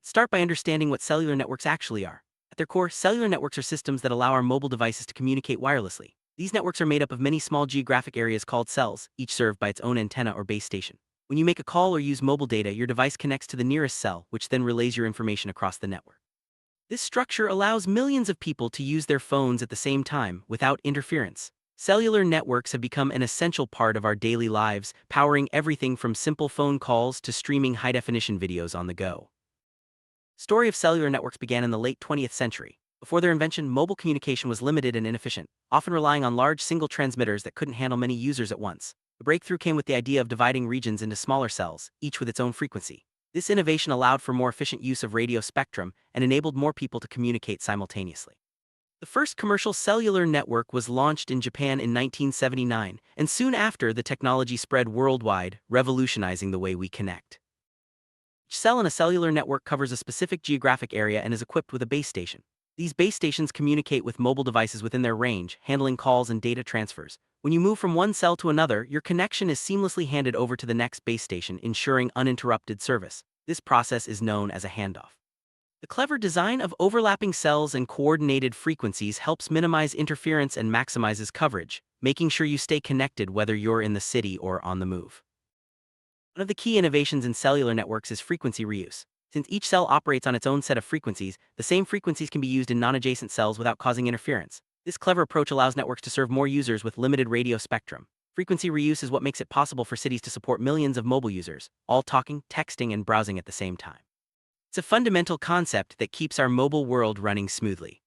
Start by understanding what cellular networks actually are. At their core, cellular networks are systems that allow our mobile devices to communicate wirelessly. These networks are made up of many small geographic areas called cells, each served by its own antenna or base station. When you make a call or use mobile data, your device connects to the nearest cell, which then relays your information across the network. This structure allows millions of people to use their phones at the same time, without interference. Cellular networks have become an essential part of our daily lives, powering everything from simple phone calls to streaming high-definition videos on the go. Story of cellular networks began in the late 20th century. Before their invention, mobile communication was limited and inefficient, often relying on large single transmitters that couldn't handle many users at once. The breakthrough came with the idea of dividing regions into smaller cells, each with its own frequency. This innovation allowed for more efficient use of radio spectrum and enabled more people to communicate simultaneously. The first commercial cellular network was launched in Japan in 1979, and soon after, the technology spread worldwide, revolutionizing the way we connect. Each cell in a cellular network covers a specific geographic area and is equipped with a base station. These base stations communicate with mobile devices within their range, handling calls and data transfers. When you move from one cell to another, your connection is seamlessly handed over to the next base station, ensuring uninterrupted service. This process is known as a handoff. The clever design of overlapping cells and coordinated frequencies helps minimize interference and maximizes coverage, making sure you stay connected whether you're in the city or on the move. One of the key innovations in cellular networks is frequency reuse. Since each cell operates on its own set of frequencies, the same frequencies can be used in non-adjacent cells without causing interference. This clever approach allows networks to serve more users with limited radio spectrum. Frequency reuse is what makes it possible for cities to support millions of mobile users, all talking, texting, and browsing at the same time. It's a fundamental concept that keeps our mobile world running smoothly.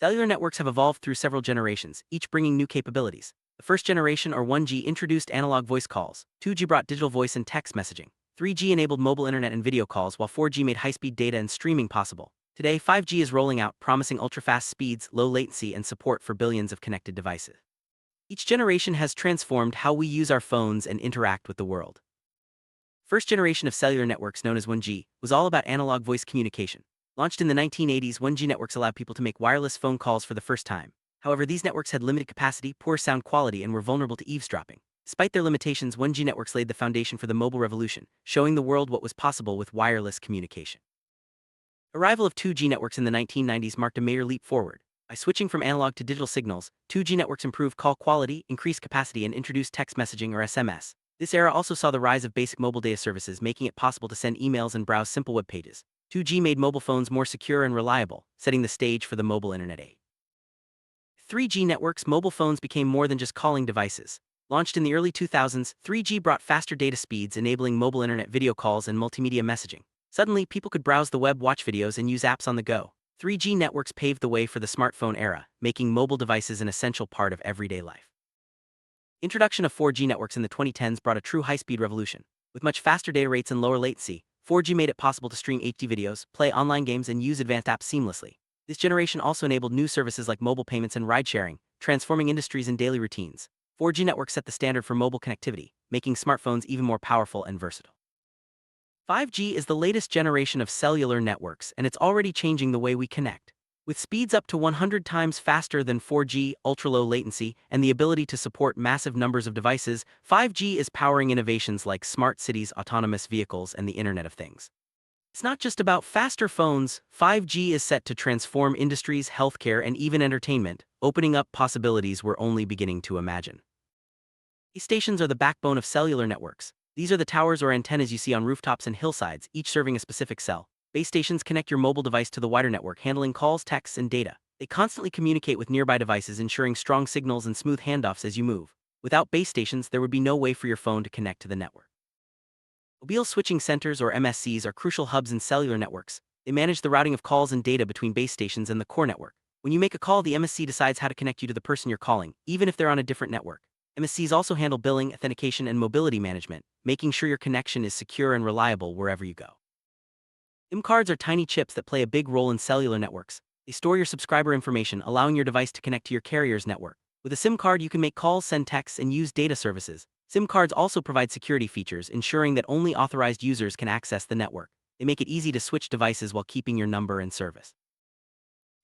Cellular networks have evolved through several generations, each bringing new capabilities. The first generation, or 1G, introduced analog voice calls. 2G brought digital voice and text messaging. 3G enabled mobile internet and video calls, while 4G made high-speed data and streaming possible. Today, 5G is rolling out, promising ultra-fast speeds, low latency, and support for billions of connected devices. Each generation has transformed how we use our phones and interact with the world. First generation of cellular networks, known as 1G, was all about analog voice communication. Launched in the 1980s, 1G networks allowed people to make wireless phone calls for the first time. However, these networks had limited capacity, poor sound quality, and were vulnerable to eavesdropping. Despite their limitations, 1G networks laid the foundation for the mobile revolution, showing the world what was possible with wireless communication. Arrival of 2G networks in the 1990s marked a major leap forward. By switching from analog to digital signals, 2G networks improved call quality, increased capacity, and introduced text messaging, or SMS. This era also saw the rise of basic mobile data services, making it possible to send emails and browse simple web pages. 2G made mobile phones more secure and reliable, setting the stage for the mobile internet age. 3G networks, mobile phones became more than just calling devices. Launched in the early 2000s, 3G brought faster data speeds, enabling mobile internet video calls and multimedia messaging. Suddenly, people could browse the web, watch videos, and use apps on the go. 3G networks paved the way for the smartphone era, making mobile devices an essential part of everyday life. Introduction of 4G networks in the 2010s brought a true high-speed revolution. With much faster data rates and lower latency, 4G made it possible to stream HD videos, play online games, and use advanced apps seamlessly. This generation also enabled new services like mobile payments and ride-sharing, transforming industries and daily routines. 4G networks set the standard for mobile connectivity, making smartphones even more powerful and versatile. 5G is the latest generation of cellular networks, and it's already changing the way we connect. With speeds up to 100 times faster than 4G, ultra-low latency, and the ability to support massive numbers of devices, 5G is powering innovations like smart cities, autonomous vehicles, and the Internet of Things. It's not just about faster phones. 5G is set to transform industries, healthcare, and even entertainment, opening up possibilities we're only beginning to imagine. Base stations are the backbone of cellular networks. These are the towers or antennas you see on rooftops and hillsides, each serving a specific cell. Base stations connect your mobile device to the wider network, handling calls, texts, and data. They constantly communicate with nearby devices, ensuring strong signals and smooth handoffs as you move. Without base stations, there would be no way for your phone to connect to the network. Mobile switching centers, or MSCs, are crucial hubs in cellular networks. They manage the routing of calls and data between base stations and the core network. When you make a call, the MSC decides how to connect you to the person you're calling, even if they're on a different network. MSCs also handle billing, authentication, and mobility management, making sure your connection is secure and reliable wherever you go. SIM cards are tiny chips that play a big role in cellular networks. They store your subscriber information, allowing your device to connect to your carrier's network. With a SIM card, you can make calls, send texts, and use data services. SIM cards also provide security features, ensuring that only authorized users can access the network. They make it easy to switch devices while keeping your number and service.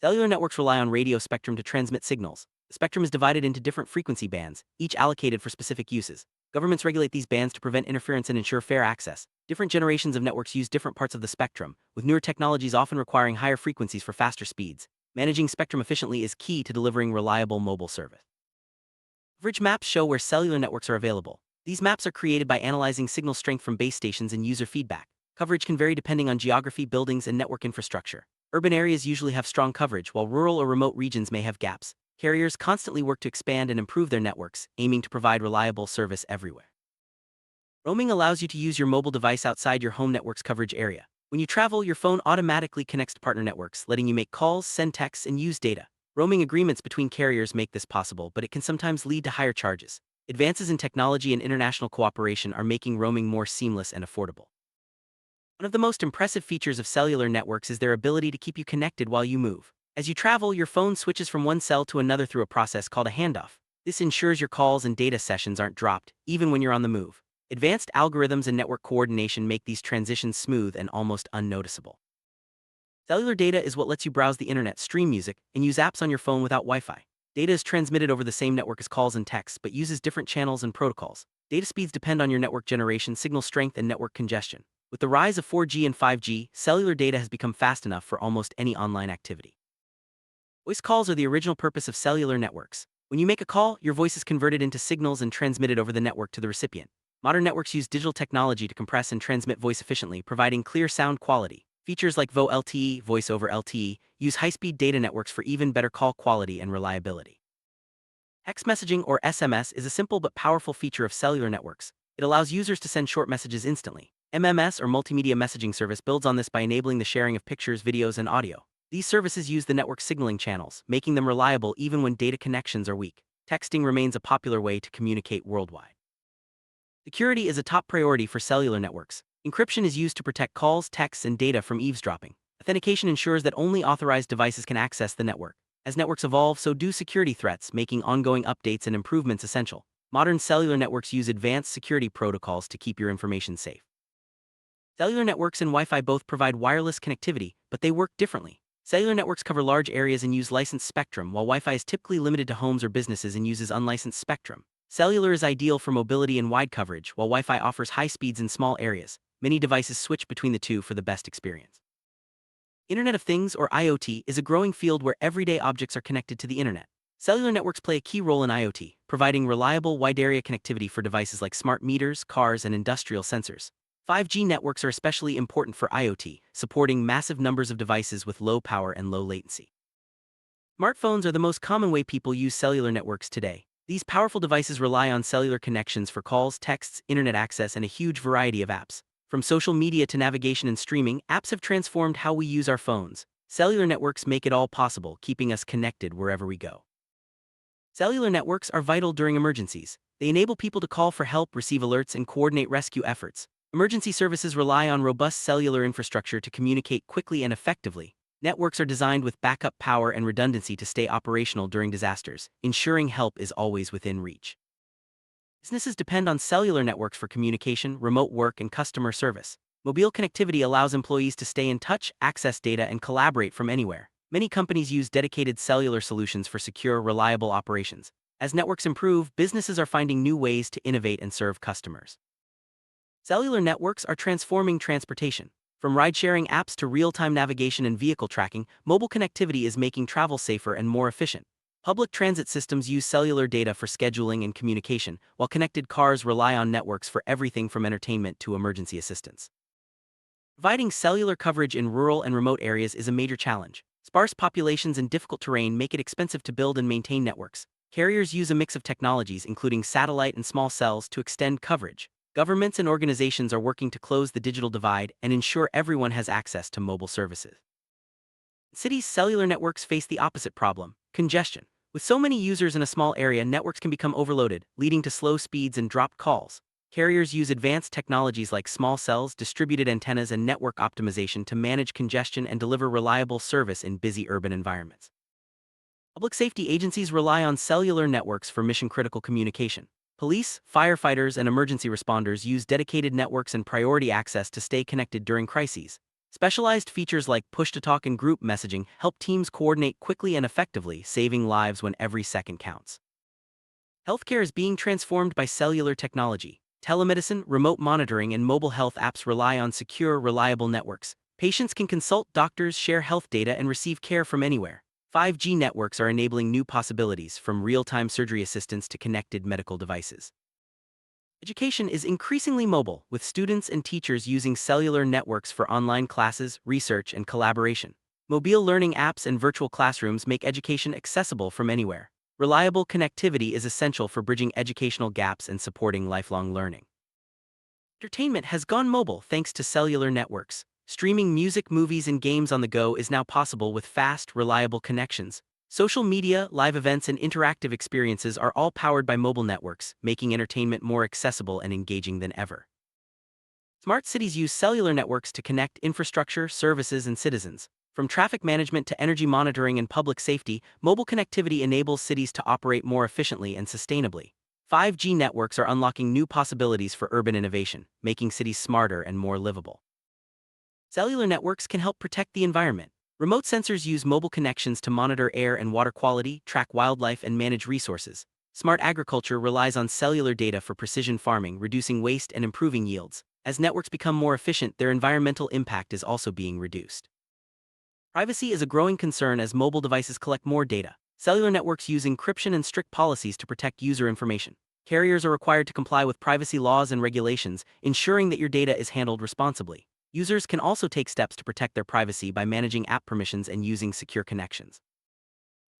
Cellular networks rely on radio spectrum to transmit signals. The spectrum is divided into different frequency bands, each allocated for specific uses. Governments regulate these bands to prevent interference and ensure fair access. Different generations of networks use different parts of the spectrum, with newer technologies often requiring higher frequencies for faster speeds. Managing spectrum efficiently is key to delivering reliable mobile service. Coverage maps show where cellular networks are available. These maps are created by analyzing signal strength from base stations and user feedback. Coverage can vary depending on geography, buildings, and network infrastructure. Urban areas usually have strong coverage, while rural or remote regions may have gaps. Carriers constantly work to expand and improve their networks, aiming to provide reliable service everywhere. Roaming allows you to use your mobile device outside your home network's coverage area. When you travel, your phone automatically connects to partner networks, letting you make calls, send texts, and use data. Roaming agreements between carriers make this possible, but it can sometimes lead to higher charges. Advances in technology and international cooperation are making roaming more seamless and affordable. One of the most impressive features of cellular networks is their ability to keep you connected while you move. As you travel, your phone switches from one cell to another through a process called a handoff. This ensures your calls and data sessions aren't dropped, even when you're on the move. Advanced algorithms and network coordination make these transitions smooth and almost unnoticeable. Cellular data is what lets you browse the internet, stream music, and use apps on your phone without Wi-Fi. Data is transmitted over the same network as calls and texts, but uses different channels and protocols. Data speeds depend on your network generation, signal strength, and network congestion. With the rise of 4G and 5G, cellular data has become fast enough for almost any online activity. Voice calls are the original purpose of cellular networks. When you make a call, your voice is converted into signals and transmitted over the network to the recipient. Modern networks use digital technology to compress and transmit voice efficiently, providing clear sound quality. Features like VoLTE, Voice over LTE, use high-speed data networks for even better call quality and reliability. Text messaging, or SMS, is a simple but powerful feature of cellular networks. It allows users to send short messages instantly. MMS, or multimedia messaging service, builds on this by enabling the sharing of pictures, videos, and audio. These services use the network signaling channels, making them reliable even when data connections are weak. Texting remains a popular way to communicate worldwide. Security is a top priority for cellular networks. Encryption is used to protect calls, texts, and data from eavesdropping. Authentication ensures that only authorized devices can access the network. As networks evolve, so do security threats, making ongoing updates and improvements essential. Modern cellular networks use advanced security protocols to keep your information safe. Cellular networks and Wi-Fi both provide wireless connectivity, but they work differently. Cellular networks cover large areas and use licensed spectrum, while Wi-Fi is typically limited to homes or businesses and uses unlicensed spectrum. Cellular is ideal for mobility and wide coverage, while Wi-Fi offers high speeds in small areas. Many devices switch between the two for the best experience. Internet of Things, or IoT, is a growing field where everyday objects are connected to the internet. Cellular networks play a key role in IoT, providing reliable wide-area connectivity for devices like smart meters, cars, and industrial sensors. 5G networks are especially important for IoT, supporting massive numbers of devices with low power and low latency. Smartphones are the most common way people use cellular networks today. These powerful devices rely on cellular connections for calls, texts, internet access, and a huge variety of apps. From social media to navigation and streaming, apps have transformed how we use our phones. Cellular networks make it all possible, keeping us connected wherever we go. Cellular networks are vital during emergencies. They enable people to call for help, receive alerts, and coordinate rescue efforts. Emergency services rely on robust cellular infrastructure to communicate quickly and effectively. Networks are designed with backup power and redundancy to stay operational during disasters, ensuring help is always within reach. Businesses depend on cellular networks for communication, remote work, and customer service. Mobile connectivity allows employees to stay in touch, access data, and collaborate from anywhere. Many companies use dedicated cellular solutions for secure, reliable operations. As networks improve, businesses are finding new ways to innovate and serve customers. Cellular networks are transforming transportation. From ride-sharing apps to real-time navigation and vehicle tracking, mobile connectivity is making travel safer and more efficient. Public transit systems use cellular data for scheduling and communication, while connected cars rely on networks for everything from entertainment to emergency assistance. Providing cellular coverage in rural and remote areas is a major challenge. Sparse populations and difficult terrain make it expensive to build and maintain networks. Carriers use a mix of technologies, including satellite and small cells, to extend coverage. Governments and organizations are working to close the digital divide and ensure everyone has access to mobile services. Cities' cellular networks face the opposite problem: congestion. With so many users in a small area, networks can become overloaded, leading to slow speeds and dropped calls. Carriers use advanced technologies like small cells, distributed antennas, and network optimization to manage congestion and deliver reliable service in busy urban environments. Public safety agencies rely on cellular networks for mission-critical communication. Police, firefighters, and emergency responders use dedicated networks and priority access to stay connected during crises. Specialized features like push-to-talk and group messaging help teams coordinate quickly and effectively, saving lives when every second counts. Healthcare is being transformed by cellular technology. Telemedicine, remote monitoring, and mobile health apps rely on secure, reliable networks. Patients can consult doctors, share health data, and receive care from anywhere. 5G networks are enabling new possibilities, from real-time surgery assistance to connected medical devices. Education is increasingly mobile, with students and teachers using cellular networks for online classes, research, and collaboration. Mobile learning apps and virtual classrooms make education accessible from anywhere. Reliable connectivity is essential for bridging educational gaps and supporting lifelong learning. Entertainment has gone mobile thanks to cellular networks. Streaming music, movies, and games on the go is now possible with fast, reliable connections. Social media, live events, and interactive experiences are all powered by mobile networks, making entertainment more accessible and engaging than ever. Smart cities use cellular networks to connect infrastructure, services, and citizens. From traffic management to energy monitoring and public safety, mobile connectivity enables cities to operate more efficiently and sustainably. 5G networks are unlocking new possibilities for urban innovation, making cities smarter and more livable. Cellular networks can help protect the environment. Remote sensors use mobile connections to monitor air and water quality, track wildlife, and manage resources. Smart agriculture relies on cellular data for precision farming, reducing waste and improving yields. As networks become more efficient, their environmental impact is also being reduced. Privacy is a growing concern as mobile devices collect more data. Cellular networks use encryption and strict policies to protect user information. Carriers are required to comply with privacy laws and regulations, ensuring that your data is handled responsibly. Users can also take steps to protect their privacy by managing app permissions and using secure connections.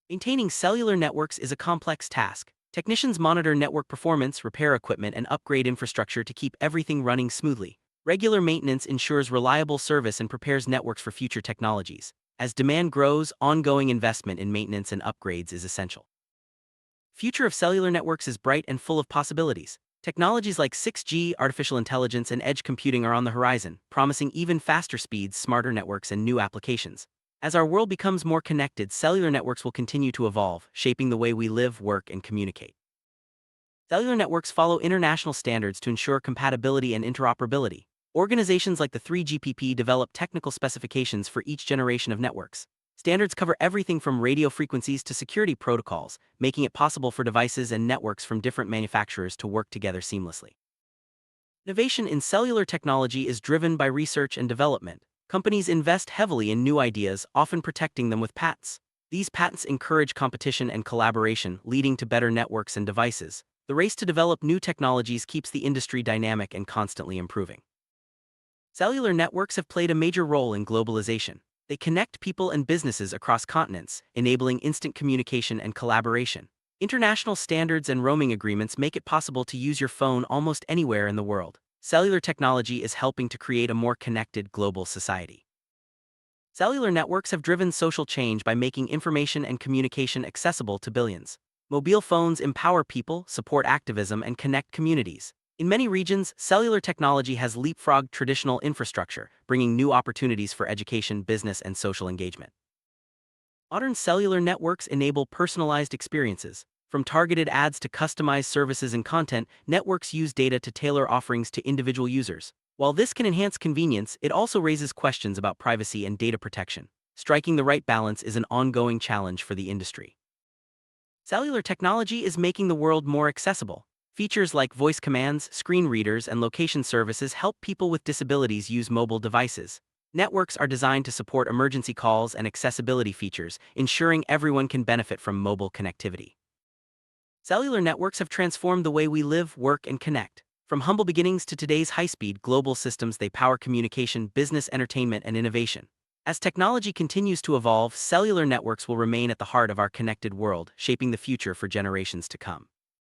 Maintaining cellular networks is a complex task. Technicians monitor network performance, repair equipment, and upgrade infrastructure to keep everything running smoothly. Regular maintenance ensures reliable service and prepares networks for future technologies. As demand grows, ongoing investment in maintenance and upgrades is essential. Future of cellular networks is bright and full of possibilities. Technologies like 6G, artificial intelligence, and edge computing are on the horizon, promising even faster speeds, smarter networks, and new applications. As our world becomes more connected, cellular networks will continue to evolve, shaping the way we live, work, and communicate. Cellular networks follow international standards to ensure compatibility and interoperability. Organizations like the 3GPP develop technical specifications for each generation of networks. Standards cover everything from radio frequencies to security protocols, making it possible for devices and networks from different manufacturers to work together seamlessly. Innovation in cellular technology is driven by research and development. Companies invest heavily in new ideas, often protecting them with patents. These patents encourage competition and collaboration, leading to better networks and devices. The race to develop new technologies keeps the industry dynamic and constantly improving. Cellular networks have played a major role in globalization. They connect people and businesses across continents, enabling instant communication and collaboration. International standards and roaming agreements make it possible to use your phone almost anywhere in the world. Cellular technology is helping to create a more connected global society. Cellular networks have driven social change by making information and communication accessible to billions. Mobile phones empower people, support activism, and connect communities. In many regions, cellular technology has leapfrogged traditional infrastructure, bringing new opportunities for education, business, and social engagement. Modern cellular networks enable personalized experiences. From targeted ads to customized services and content, networks use data to tailor offerings to individual users. While this can enhance convenience, it also raises questions about privacy and data protection. Striking the right balance is an ongoing challenge for the industry. Cellular technology is making the world more accessible. Features like voice commands, screen readers, and location services help people with disabilities use mobile devices. Networks are designed to support emergency calls and accessibility features, ensuring everyone can benefit from mobile connectivity. Cellular networks have transformed the way we live, work, and connect. From humble beginnings to today's high-speed global systems, they power communication, business, entertainment, and innovation. As technology continues to evolve, cellular networks will remain at the heart of our connected world, shaping the future for generations to come.